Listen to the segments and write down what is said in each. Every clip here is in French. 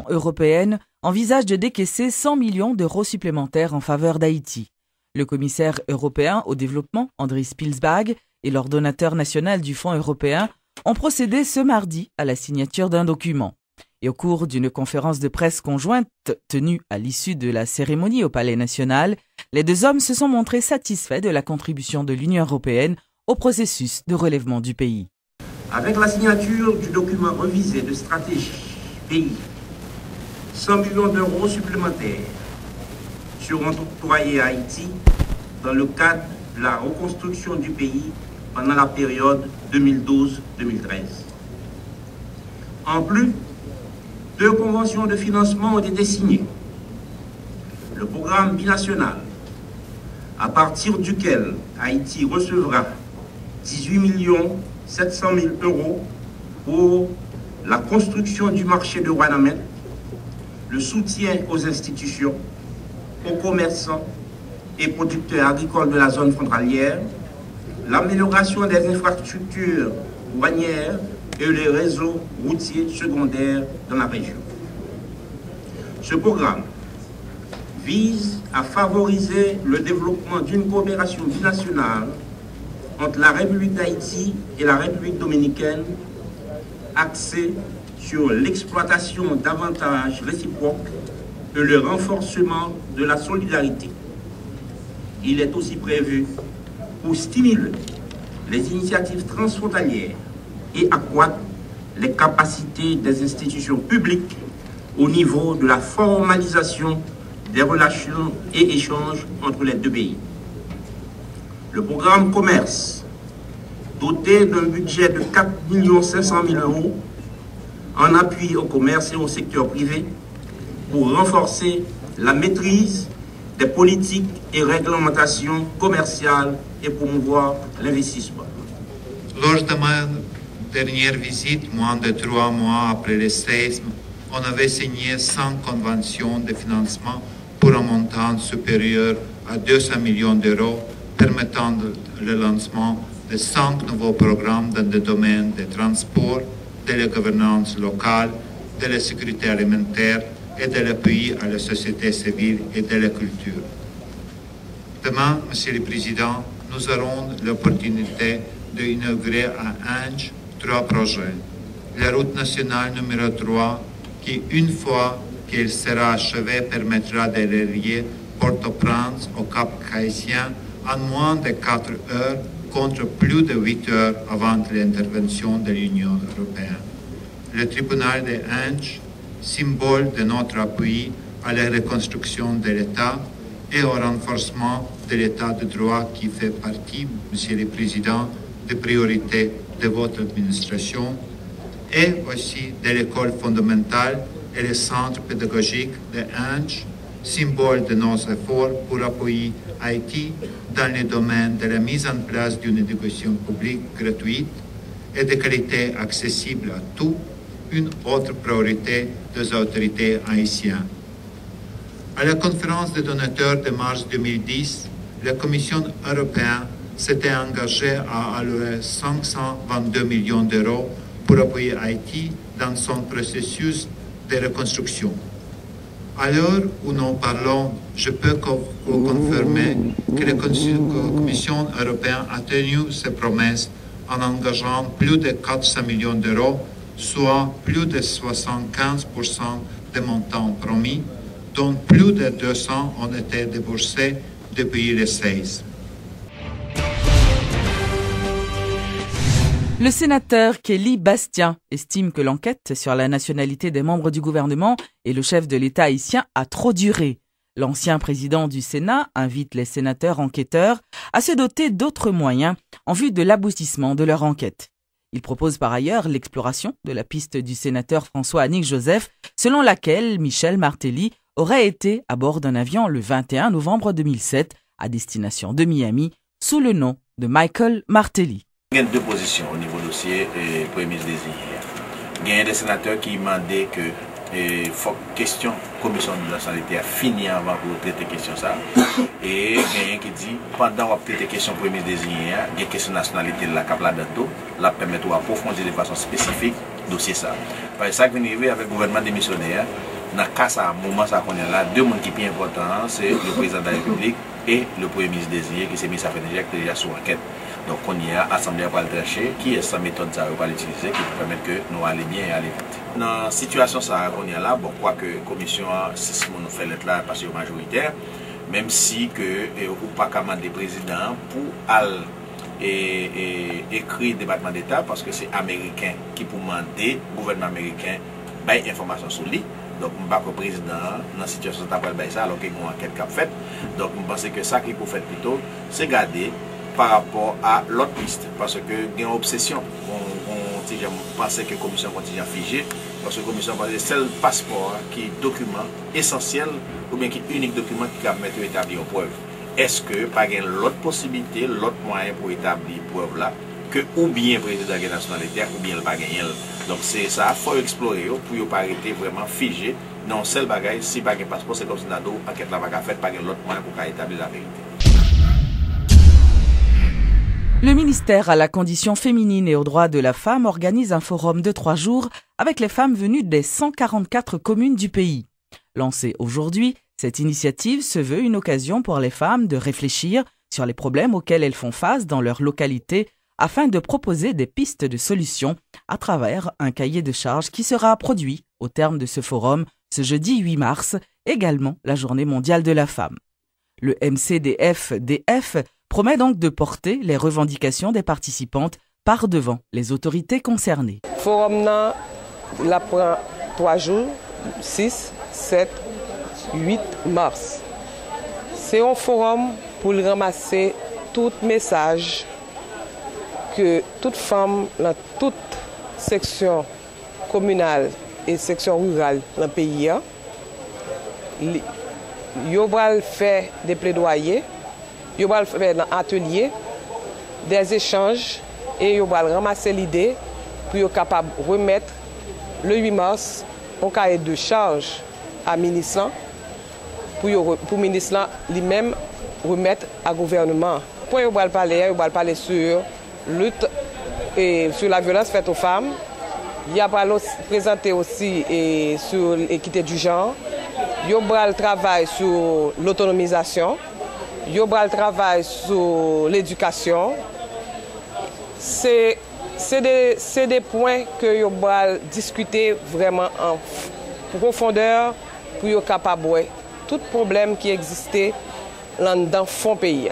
européenne envisage de décaisser 100 millions d'euros supplémentaires en faveur d'Haïti. Le commissaire européen au développement, Andris Piebalgs, et l'ordonnateur national du Fonds européen ont procédé ce mardi à la signature d'un document. Et au cours d'une conférence de presse conjointe tenue à l'issue de la cérémonie au Palais national, les deux hommes se sont montrés satisfaits de la contribution de l'Union européenne au processus de relèvement du pays. Avec la signature du document revisé de stratégie pays, 100 millions d'euros supplémentaires seront octroyés à Haïti dans le cadre de la reconstruction du pays pendant la période 2012-2013. En plus, 2 conventions de financement ont été signées. Le programme binational, à partir duquel Haïti recevra 18 700 000 euros pour la construction du marché de Ouanamène, le soutien aux institutions, aux commerçants et producteurs agricoles de la zone frontalière, l'amélioration des infrastructures douanières et les réseaux routiers secondaires dans la région. Ce programme vise à favoriser le développement d'une coopération binationale entre la République d'Haïti et la République dominicaine, axée sur l'exploitation d'avantages réciproques et le renforcement de la solidarité. Il est aussi prévu pour stimuler les initiatives transfrontalières et accroître les capacités des institutions publiques au niveau de la formalisation des relations et échanges entre les deux pays. Le programme Commerce, doté d'un budget de 4 500 000 euros, en appui au commerce et au secteur privé, pour renforcer la maîtrise des politiques et réglementations commerciales et promouvoir l'investissement. Lors de ma dernière visite, moins de 3 mois après le séisme, on avait signé 100 conventions de financement pour un montant supérieur à 200 millions d'euros, permettant le lancement de 5 nouveaux programmes dans le domaine des transports, de la gouvernance locale, de la sécurité alimentaire et de l'appui à la société civile et de la culture. Demain, Monsieur le Président, nous aurons l'opportunité d'inaugurer à Ange 3 projets. La route nationale numéro 3, qui, une fois qu'elle sera achevée, permettra de relier Port-au-Prince au Cap-Haïtien en moins de 4 heures contre plus de 8 heures avant l'intervention de l'Union européenne. Le tribunal de Ange, symbole de notre appui à la reconstruction de l'État et au renforcement de l'État de droit qui fait partie, Monsieur le Président, des priorités de votre administration, et aussi de l'école fondamentale et le centre pédagogique de Ange, symbole de nos efforts pour appuyer Haïti dans le domaine de la mise en place d'une éducation publique gratuite et de qualité accessible à tous, une autre priorité des autorités haïtiennes. À la conférence des donateurs de mars 2010, la Commission européenne s'était engagée à allouer 522 millions d'euros pour appuyer Haïti dans son processus de reconstruction. À l'heure où nous parlons, je peux vous confirmer que la Commission européenne a tenu ses promesses en engageant plus de 400 millions d'euros, soit plus de 75% des montants promis, dont plus de 200 ont été déboursés depuis le 16. Le sénateur Kelly Bastien estime que l'enquête sur la nationalité des membres du gouvernement et le chef de l'État haïtien a trop duré. L'ancien président du Sénat invite les sénateurs enquêteurs à se doter d'autres moyens en vue de l'aboutissement de leur enquête. Il propose par ailleurs l'exploration de la piste du sénateur François-Annick Joseph, selon laquelle Michel Martelly aurait été à bord d'un avion le 21 novembre 2007 à destination de Miami sous le nom de Michael Martelly. Il y a 2 positions au niveau du dossier Premier ministre désigné. Il y a des sénateurs qui demandaient que il faut que la question de la commission de nationalité a fini avant pour traiter la question ça. Et il y a un qui dit pendant qu'on traite la question du Premier ministre désigné, il y a une question de nationalité de la cap là-dedans, la permettre d'approfondir de façon spécifique le dossier ça. Par ça, qui vient avec le gouvernement démissionnaire, dans le cas ça, moment ça qu'on est là, deux mondes qui sont importants, c'est le président de la République et le premier ministre désigné qui s'est mis à faire déjà sous enquête. Donc on y a assemblée pour le trancher, qui est sa méthode ça va l'utiliser, qui peut permettre que nous allions bien et aller vite. Dans la situation ça qu'on est là, bon, je crois que la commission, si nous fait l'être là parce que majoritaire, même si que ou pas commander président pour écrire le département d'État parce que c'est américain qui pour demander au gouvernement américain des informations sur lui. Donc, je ne sais pas que le président, dans la situation de ça, alors qu'il y a une enquête qui a fait. Donc, je pense que ça qu'il faut faire plutôt, c'est garder par rapport à l'autre piste. Parce que il y a une obsession. On pensait que la commission continue à figer. Parce que la commission c'est le seul passeport qui est document essentiel ou bien qui est unique document qui va mettre établi en preuve. Est-ce que pas l'autre possibilité, l'autre moyen pour établir preuve là, que ou bien le président de la nationalité ou bien le pas gagner. Donc c'est ça, il faut explorer pour ne pas arrêter vraiment figé. Non, seul bagage, si pas de passeport, c'est comme si l'enquête là va faire pas l'autre moyen pour établir la vérité. Le ministère à la condition féminine et aux droits de la femme organise un forum de 3 jours avec les femmes venues des 144 communes du pays. Lancée aujourd'hui, cette initiative se veut une occasion pour les femmes de réfléchir sur les problèmes auxquels elles font face dans leur localité afin de proposer des pistes de solutions à travers un cahier de charges qui sera produit au terme de ce forum ce jeudi 8 mars, également la Journée mondiale de la femme. Le MCDF-DF promet donc de porter les revendications des participantes par devant les autorités concernées. Le forum la prend 3 jours, 6, 7, 8 mars. C'est un forum pour ramasser tout message que toute femme dans toute section communale et section rurale dans le pays, ils vont faire des plaidoyers, ils vont faire des ateliers, des échanges et ils vont ramasser l'idée pour être capable de remettre le 8 mars un cahier de charge à ministre pour le ministre lui-même remettre au gouvernement. Pour ils vont parler sur lutte et sur la violence faite aux femmes. Il y a présenté aussi sur l'équité du genre. Il y a le travail sur l'autonomisation. Il y a le travail sur l'éducation. C'est des points que nous allons discuter vraiment en profondeur pour être capable de voir tout problème qui existait dans le fond pays.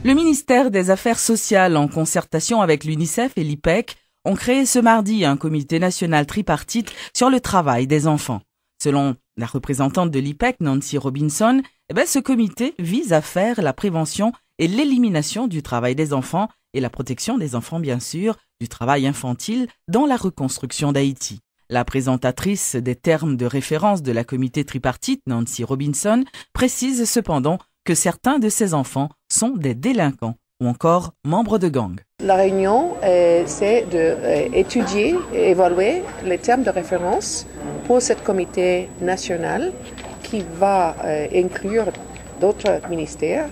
Le ministère des Affaires sociales, en concertation avec l'UNICEF et l'IPEC, ont créé ce mardi un comité national tripartite sur le travail des enfants. Selon la représentante de l'IPEC, Nancy Robinson, ce comité vise à faire la prévention et l'élimination du travail des enfants et la protection des enfants, bien sûr, du travail infantile dans la reconstruction d'Haïti. La présentatrice des termes de référence de la comité tripartite, Nancy Robinson, précise cependant que certains de ces enfants sont des délinquants ou encore membres de gangs. La réunion, c'est d'étudier et évaluer les termes de référence pour ce comité national qui va inclure d'autres ministères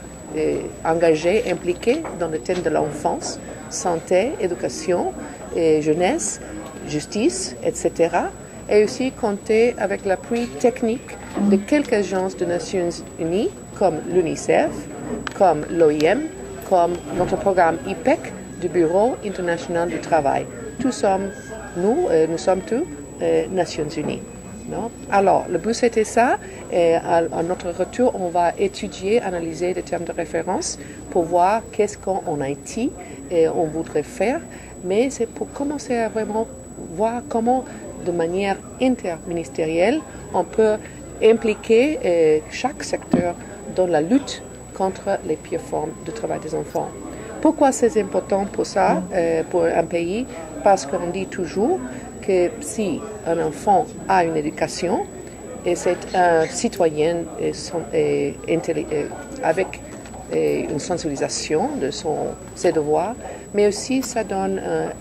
engagés, impliqués dans le thème de l'enfance, santé, éducation, et jeunesse, justice, etc. Et aussi compter avec l'appui technique de quelques agences des Nations Unies comme l'UNICEF, comme l'OIM, comme notre programme IPEC du Bureau international du travail. Nous sommes tous Nations Unies. Non? Alors, le but c'était ça. Et à notre retour, on va étudier, analyser des termes de référence pour voir qu'est-ce qu'en Haïti on voudrait faire. Mais c'est pour commencer à vraiment voir comment, de manière interministérielle, on peut impliquer chaque secteur dans la lutte contre les pires formes de travail des enfants. Pourquoi c'est important pour ça, pour un pays? Parce qu'on dit toujours que si un enfant a une éducation, et c'est un citoyen avec une sensibilisation de ses devoirs, mais aussi ça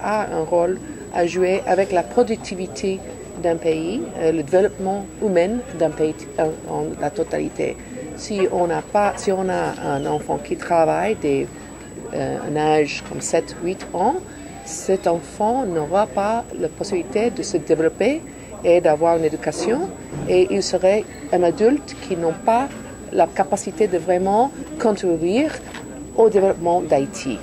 a un rôle à jouer avec la productivité d'un pays, le développement humain d'un pays en la totalité. Si on a un enfant qui travaille un âge comme 7-8 ans, cet enfant n'aura pas la possibilité de se développer et d'avoir une éducation, et il serait un adulte qui n'a pas la capacité de vraiment contribuer au développement d'Haïti.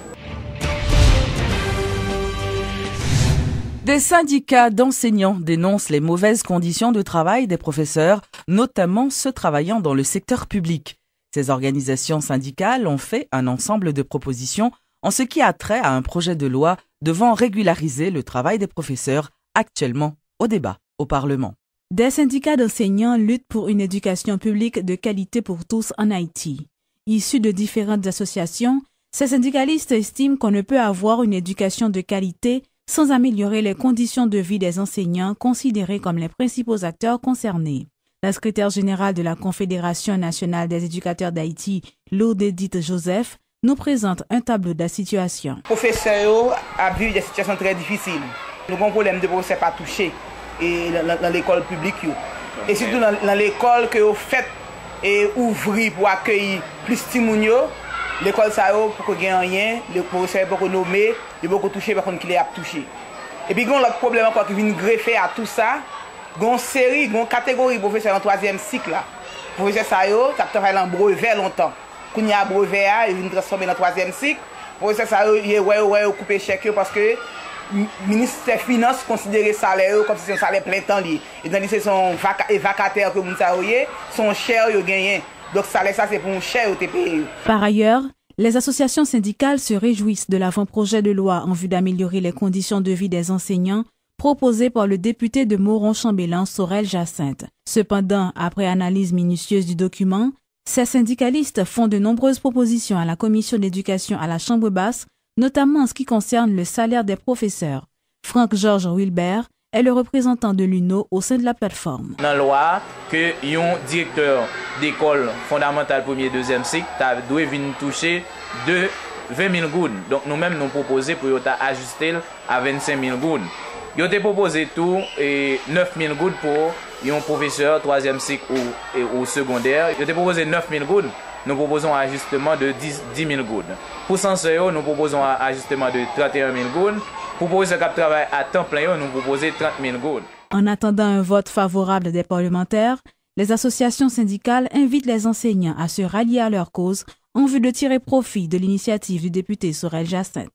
Des syndicats d'enseignants dénoncent les mauvaises conditions de travail des professeurs, notamment ceux travaillant dans le secteur public. Ces organisations syndicales ont fait un ensemble de propositions en ce qui a trait à un projet de loi devant régulariser le travail des professeurs actuellement au débat au Parlement. Des syndicats d'enseignants luttent pour une éducation publique de qualité pour tous en Haïti. Issus de différentes associations, ces syndicalistes estiment qu'on ne peut avoir une éducation de qualité sans améliorer les conditions de vie des enseignants considérés comme les principaux acteurs concernés. La secrétaire générale de la Confédération nationale des éducateurs d'Haïti, Lourdedite Joseph, nous présente un tableau de la situation. Les professeurs ont vu des situations très difficiles. Nous avons un problème de professeurs pas touchés dans l'école publique. Et surtout dans l'école que vous faites et ouvrir pour accueillir plus de gens. L'école, pour qu'il y ait rien, les professeurs sont nommés, ils sont touchés par contre qu'ils sont touchés. Et puis, il y a un autre problème encore qui vient greffer à tout ça. Il y a une série, une catégorie de professeurs en 3e cycle. Les professeurs, ils travaillent en brevet longtemps. Quand il y a un brevet, ils viennent transformer dans 3e cycle. Les professeurs, ils ont coupé chèque parce que le ministre des Finances considère le salaire comme si c'est un salaire plein temps. Et tandis que sont vacataires que vous savez, sont chers, ils gagnent. Donc ça c'est pour un cher au TPE. Par ailleurs, les associations syndicales se réjouissent de l'avant-projet de loi en vue d'améliorer les conditions de vie des enseignants proposé par le député de Moron-Chambellan, Sorel Jacinthe. Cependant, après analyse minutieuse du document, ces syndicalistes font de nombreuses propositions à la commission d'éducation à la Chambre basse, notamment en ce qui concerne le salaire des professeurs. Franck-Georges Wilbert est le représentant de l'UNO au sein de la plateforme. Dans la loi, que un directeur d'école fondamentale 1er et 2e cycle doit venir toucher de 20 000 gouttes. Donc nous-mêmes nous proposons pour ajuster à 25 000 gouttes. Ils ont proposé tout et 9 000 gouttes pour un professeur 3e cycle ou secondaire. Ils ont proposé 9 000 gouttes. Nous proposons un ajustement de 10 000 gouttes. Pour censeur, nous proposons un ajustement de 31 000 gouttes. Pour professeurs qui travaillent à temps plein, nous proposons 30 000 gouttes. En attendant un vote favorable des parlementaires, les associations syndicales invitent les enseignants à se rallier à leur cause en vue de tirer profit de l'initiative du député Sorel Jacinthe.